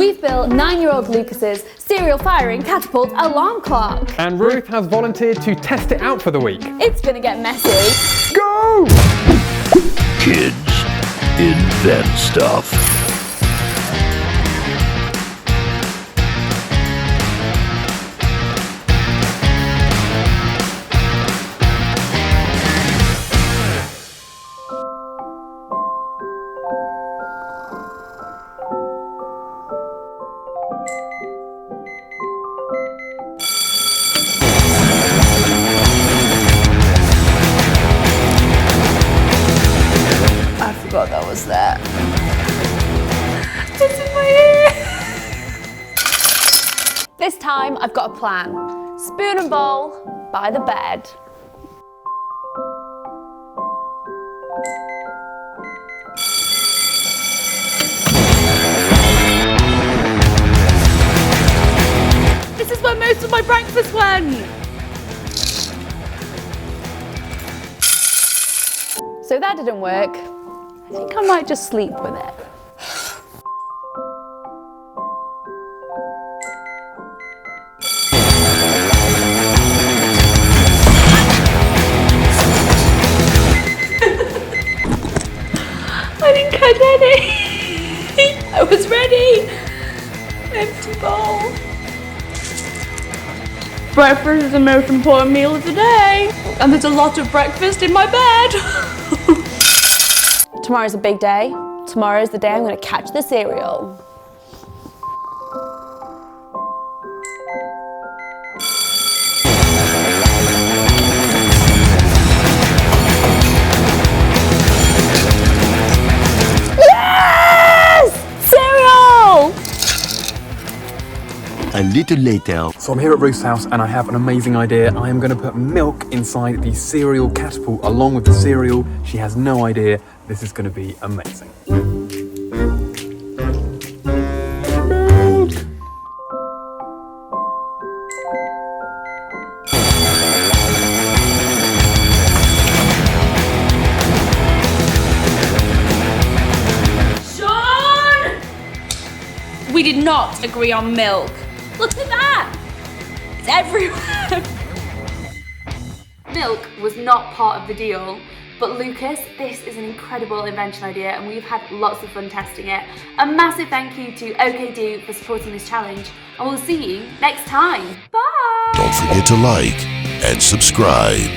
We've built 9-year-old Lucas's serial firing catapult alarm clock. And Ruth has volunteered to test it out for the week. It's gonna get messy. Go! Kids invent stuff. I forgot that was there. It's in my ear. This time I've got a plan. Spoon and bowl by the bed. This is where most of my breakfast went. So that didn't work. I think I might just sleep with it. I didn't catch any. I was ready. Empty bowl. Breakfast is the most important meal of the day. And there's a lot of breakfast in my bed. Tomorrow's a big day. Tomorrow's the day I'm gonna catch the cereal. Yes! Cereal! A little later. So I'm here at Ruth's house and I have an amazing idea. I am going to put milk inside the cereal catapult along with the cereal. She has no idea. This is going to be amazing. Milk! Shawn! We did not agree on milk. Look at that! It's everywhere! Milk was not part of the deal, but Lucas, this is an incredible invention idea and we've had lots of fun testing it. A massive thank you to OKDo for supporting this challenge and we'll see you next time. Bye! Don't forget to like and subscribe.